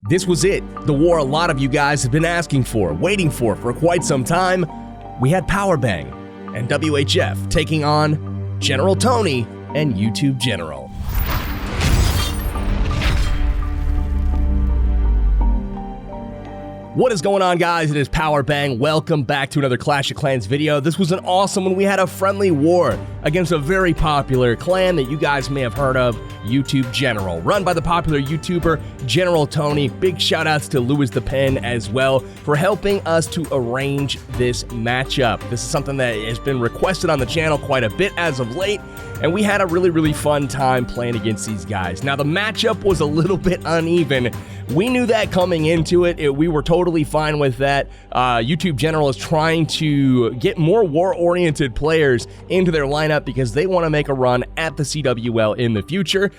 This was it, the war a lot of you guys have been asking for, waiting for quite some time. We had Powerbang and WHF taking on General Tony and YouTube General. What is going on, guys? It is Powerbang. Welcome back to another Clash of Clans video. This was an awesome one. We had a friendly war against a very popular clan that you guys may have heard of, YouTube General, run by the popular YouTuber General Tony. Big shout outs to Louis the Pen as well for helping us to arrange this matchup. This is something that has been requested on the channel quite a bit as of late, and we had a really fun time playing against these guys. Now, the matchup was a little bit uneven. We knew that coming into it. We were totally fine with that. YouTube General is trying to get more war-oriented players into their lineup because they want to make a run at the CWL in the future.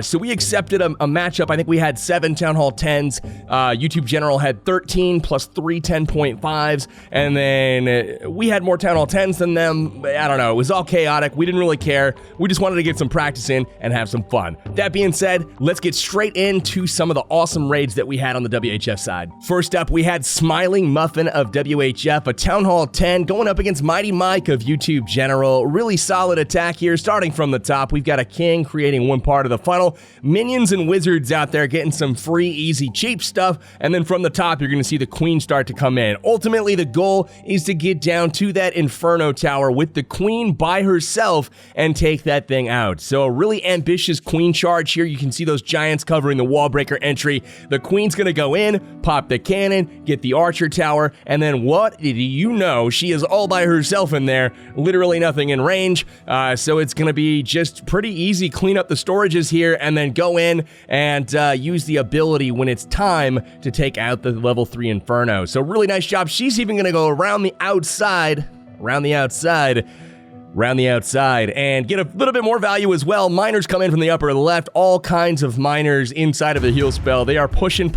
So we accepted a matchup. I think we had 7 Town Hall 10s. YouTube General had 13 plus 3 10.5s. And then we had more Town Hall 10s than them. I don't know. It was all chaotic. We didn't really care. We just wanted to get some practice in and have some fun. That being said, let's get straight into some of the awesome raids that we had on the WHF side. First up, we had SmilingMuffin of WHF, a Town Hall 10, going up against Mighty Mike of YouTube General. Really solid attack here, starting from the top. We've got a king creating one part of the funnel, minions and wizards out there getting some free, easy, cheap stuff, and then from the top, you're going to see the queen start to come in. Ultimately, the goal is to get down to that Inferno Tower with the queen by herself and take that thing out. So a really ambitious queen charge here. You can see those giants covering the wall breaker entry. The queen's gonna go in, pop the cannon, get the archer tower, and then what do you know? She is all by herself in there, literally nothing in range. So it's gonna be just pretty easy. Clean up the storages here and then go in and use the ability when it's time to take out the level 3 Inferno. So really nice job. She's even gonna go around the outside, and get a little bit more value as well. Miners come in from the upper left, all kinds of miners inside of the heal spell. They are pushing.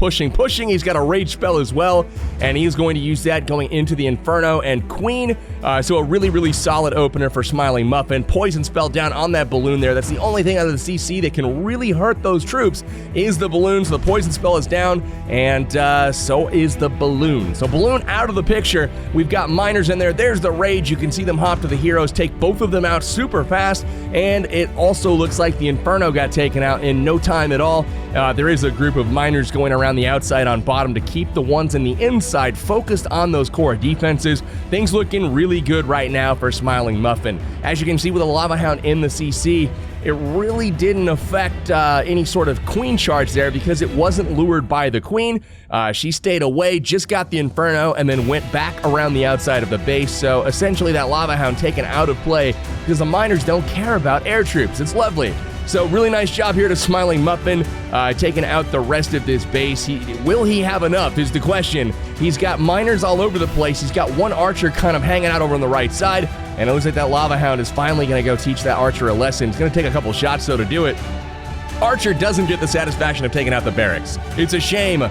He's got a rage spell as well, and he's going to use that going into the Inferno and Queen. So a really solid opener for SmilingMuffin. Poison spell down on that balloon there. That's the only thing out of the CC that can really hurt those troops is the balloon. So the poison spell is down, and so is the balloon. So balloon out of the picture. We've got miners in there. There's the rage. You can see them hop to the heroes, take both of them out super fast, and it also looks like the Inferno got taken out in no time at all. There is a group of miners going around the outside on bottom to keep the ones in the inside focused on those core defenses. Things looking really good right now for SmilingMuffin. As you can see with a Lava Hound in the CC, it really didn't affect any sort of queen charge there because it wasn't lured by the queen. She stayed away, just got the Inferno, and then went back around the outside of the base. So essentially that Lava Hound taken out of play because the miners don't care about air troops. It's lovely. So really nice job here to SmilingMuffin, taking out the rest of this base. Will he have enough is the question. He's got miners all over the place. He's got one archer kind of hanging out over on the right side, and it looks like that Lava Hound is finally going to go teach that archer a lesson. It's going to take a couple shots, though, to do it. Archer doesn't get the satisfaction of taking out the barracks. It's a shame,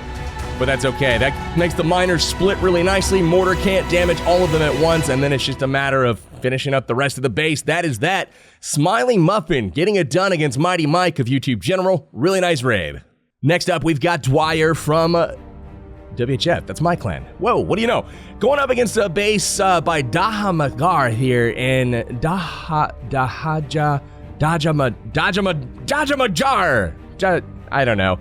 but that's okay. That makes the miners split really nicely. Mortar can't damage all of them at once, and then it's just a matter of finishing up the rest of the base. That is that. SmilingMuffin getting it done against Mighty Mike of YouTube General. Really nice raid. Next up, we've got Dwyer from WHF. That's my clan. Whoa, what do you know? Going up against a base by Dahamagar here in Dajamajar. I don't know.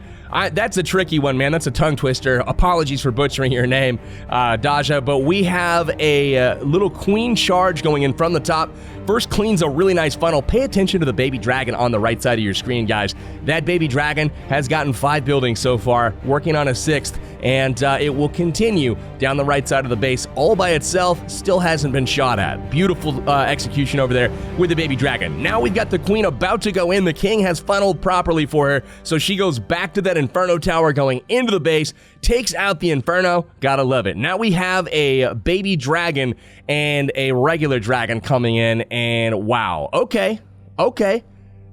That's a tricky one, man. That's a tongue twister. Apologies for butchering your name, Daja. But we have a little queen charge going in from the top. First cleans a really nice funnel. Pay attention to the baby dragon on the right side of your screen, guys. That baby dragon has gotten 5 buildings so far, working on a 6th, and it will continue down the right side of the base all by itself. Still hasn't been shot at. Beautiful execution over there with the baby dragon. Now we've got the queen about to go in. The king has funneled properly for her, so she goes back to that Inferno Tower going into the base, takes out the Inferno. Gotta love it. Now we have a baby dragon and a regular dragon coming in, and wow. Okay.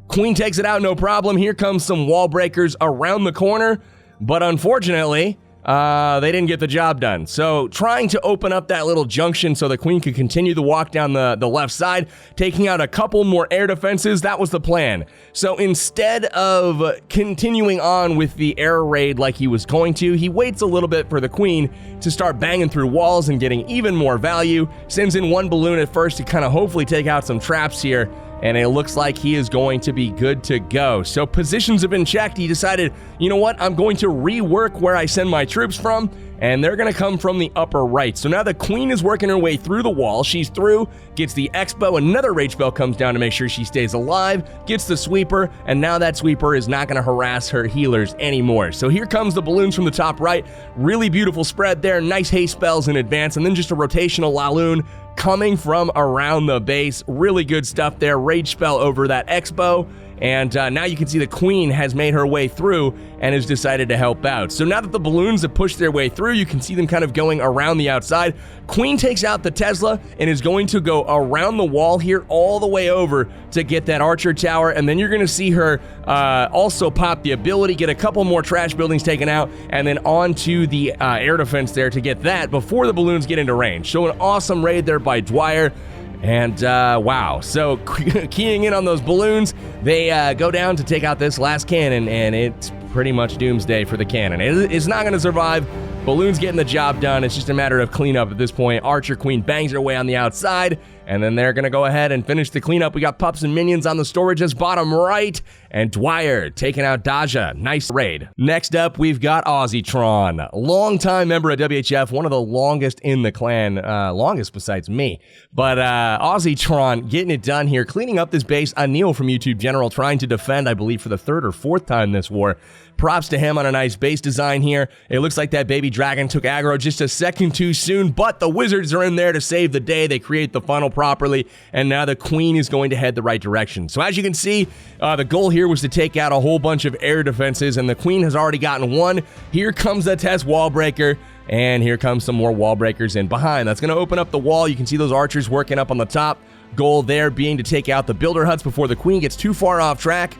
Queen takes it out, no problem. Here comes some wall breakers around the corner, but unfortunately, they didn't get the job done. So trying to open up that little junction so the queen could continue the walk down the left side, taking out a couple more air defenses, that was the plan. So instead of continuing on with the air raid like he was going to, he waits a little bit for the queen to start banging through walls and getting even more value, sends in one balloon at first to kind of hopefully take out some traps here, and it looks like he is going to be good to go. So positions have been checked. He decided, you know what, I'm going to rework where I send my troops from, and they're going to come from the upper right. So now the queen is working her way through the wall. She's through, gets the Expo, another rage spell comes down to make sure she stays alive, gets the sweeper, and now that sweeper is not going to harass her healers anymore. So here comes the balloons from the top right. Really beautiful spread there, nice haste spells in advance, and then just a rotational Laloon coming from around the base. Really good stuff there. Rage spell over that Expo. And now you can see the queen has made her way through and has decided to help out. So now that the balloons have pushed their way through, you can see them kind of going around the outside. Queen takes out the Tesla and is going to go around the wall here all the way over to get that archer tower. And then you're going to see her also pop the ability, get a couple more trash buildings taken out, and then onto the air defense there to get that before the balloons get into range. So an awesome raid there by Dwyer. And wow, so keying in on those balloons, they go down to take out this last cannon, and it's pretty much doomsday for the cannon. It's not going to survive. Balloons getting the job done. It's just a matter of cleanup at this point. Archer Queen bangs her way on the outside, and then they're going to go ahead and finish the cleanup. We got pups and minions on the storages bottom right, and Dwyer taking out Daja. Nice raid. Next up, we've got Ozzy Tron. Longtime member of WHF, one of the longest in the clan, longest besides me. But Ozzy Tron getting it done here, cleaning up this base. Anil from YouTube General trying to defend, I believe, for the third or fourth time this war. Props to him on a nice base design here. It looks like that baby dragon took aggro just a second too soon, but the wizards are in there to save the day. They create the funnel properly, and now the queen is going to head the right direction. So as you can see, the goal here was to take out a whole bunch of air defenses, and the queen has already gotten one. Here comes the test wall breaker, and here comes some more wall breakers in behind. That's going to open up the wall. You can see those archers working up on the top. Goal there being to take out the builder huts before the queen gets too far off track.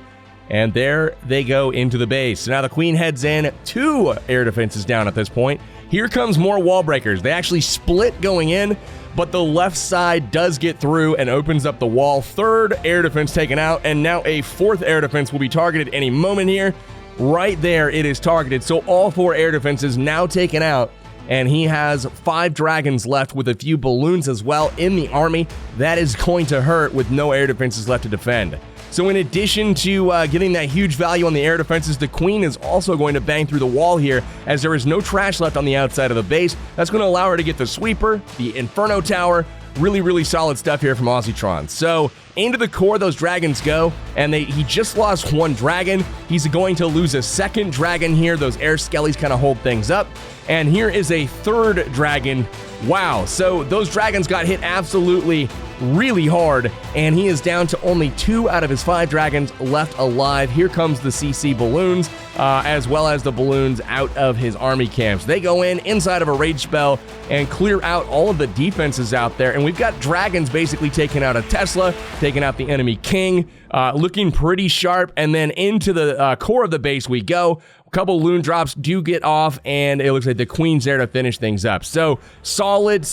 And there they go into the base. So now the queen heads in, 2 air defenses down at this point. Here comes more wall breakers. They actually split going in, but the left side does get through and opens up the wall. 3rd air defense taken out, and now a 4th air defense will be targeted any moment here. Right there, it is targeted. So all 4 air defenses now taken out, and he has 5 dragons left with a few balloons as well in the army. That is going to hurt with no air defenses left to defend. So in addition to getting that huge value on the air defenses, the queen is also going to bang through the wall here as there is no trash left on the outside of the base. That's going to allow her to get the sweeper, the Inferno Tower. Really, really solid stuff here from Ozzy Tron. So into the core those dragons go, and he just lost 1 dragon. He's going to lose a 2nd dragon here. Those air skellies kind of hold things up. And here is a 3rd dragon. Wow, so those dragons got hit absolutely really hard, and he is down to only 2 out of his 5 dragons left alive. Here comes the CC balloons, as well as the balloons out of his army camps. They go inside of a rage spell and clear out all of the defenses out there, and we've got dragons basically taking out a Tesla, taking out the enemy king, looking pretty sharp, and then into the core of the base we go. Couple loon drops do get off, and it looks like the queen's there to finish things up. So solid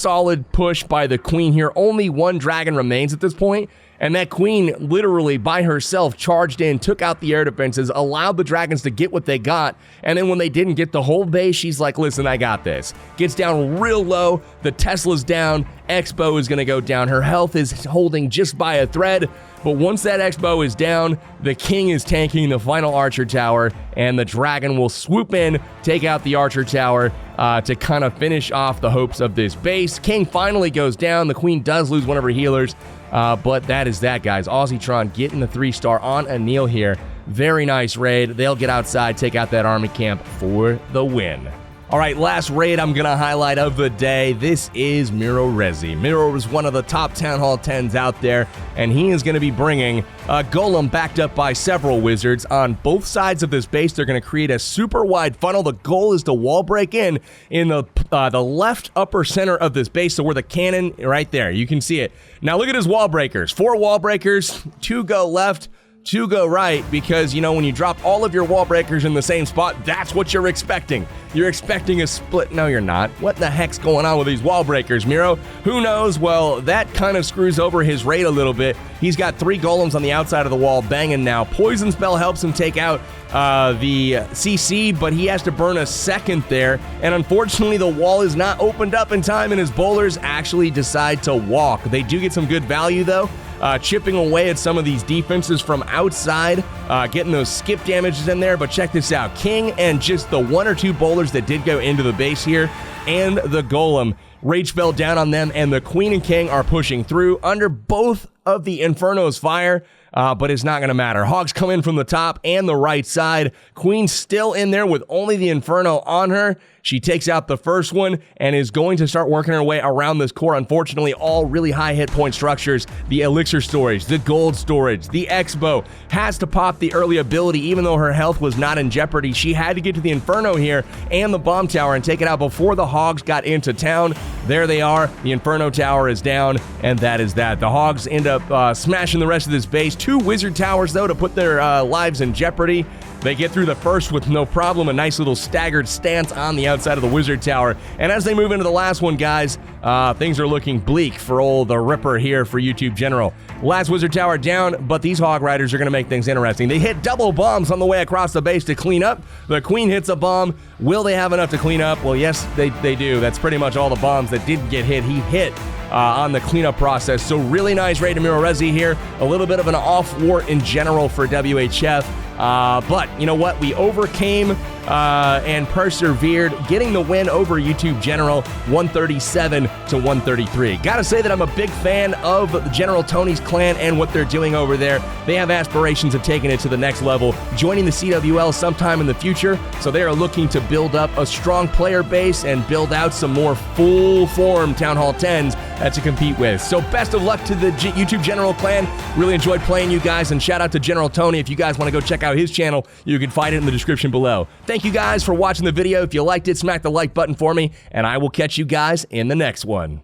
push by the queen here. Only 1 dragon remains at this point, and that queen literally by herself charged in, took out the air defenses, allowed the dragons to get what they got, and then when they didn't get the whole base, she's like, listen, I got this. Gets down real low, the Tesla's down, Expo is gonna go down. Her health is holding just by a thread, but once that Expo is down, the king is tanking the final archer tower, and the dragon will swoop in, take out the archer tower to kind of finish off the hopes of this base. King finally goes down. The queen does lose one of her healers, but that is that, guys. Ozzy Tron getting the 3-star on Anil here. Very nice raid. They'll get outside, take out that army camp for the win. All right, last raid I'm going to highlight of the day. This is Miro Rezi. Miro is one of the top Town Hall 10s out there, and he is going to be bringing a golem backed up by several wizards on both sides of this base. They're going to create a super wide funnel. The goal is to wall break in the left upper center of this base, so where the cannon right there. You can see it. Now look at his wall breakers. 4 wall breakers, 2 go left. to go right because, you know, when you drop all of your wall breakers in the same spot, that's what you're expecting. You're expecting a split. No, you're not. What the heck's going on with these wall breakers, Nero? Who knows? Well, that kind of screws over his rate a little bit. He's got 3 golems on the outside of the wall banging now. Poison Spell helps him take out the CC, but he has to burn a second there. And unfortunately, the wall is not opened up in time, and his bowlers actually decide to walk. They do get some good value, though. Chipping away at some of these defenses from outside, getting those skip damages in there. But check this out. King and just the 1 or 2 bowlers that did go into the base here, and the golem. Rage fell down on them, and the queen and king are pushing through under both of the Inferno's fire. But it's not going to matter. Hogs come in from the top and the right side. Queen's still in there with only the Inferno on her. She takes out the first one and is going to start working her way around this core. Unfortunately, all really high hit point structures. The elixir storage, the gold storage, the X-bow has to pop the early ability even though her health was not in jeopardy. She had to get to the Inferno here and the bomb tower and take it out before the Hogs got into town. There they are. The Inferno tower is down, and that is that. The Hogs end up smashing the rest of this base. 2 wizard towers, though, to put their lives in jeopardy. They get through the first with no problem, a nice little staggered stance on the outside of the wizard tower. And as they move into the last one, guys, things are looking bleak for old the Ripper here for YouTube General. Last wizard tower down, but these Hog Riders are going to make things interesting. They hit double bombs on the way across the base to clean up. The queen hits a bomb. Will they have enough to clean up? Well, yes, they do. That's pretty much all the bombs that didn't get hit. He hit on the cleanup process. So really nice raid to Miro Rezi here. A little bit of an off war in general for WHF. But you know what? We overcame and persevered, getting the win over YouTube General 137 to 133. Gotta say that I'm a big fan of General Tony's clan and what they're doing over there. They have aspirations of taking it to the next level, joining the CWL sometime in the future. So they are looking to build up a strong player base and build out some more full-form Town Hall 10s to compete with. So best of luck to the YouTube General clan. Really enjoyed playing you guys, and shout out to General Tony. If you guys want to go check out his channel, you can find it in the description below. Thank you guys for watching the video. If you liked it, smack the like button for me, and I will catch you guys in the next one.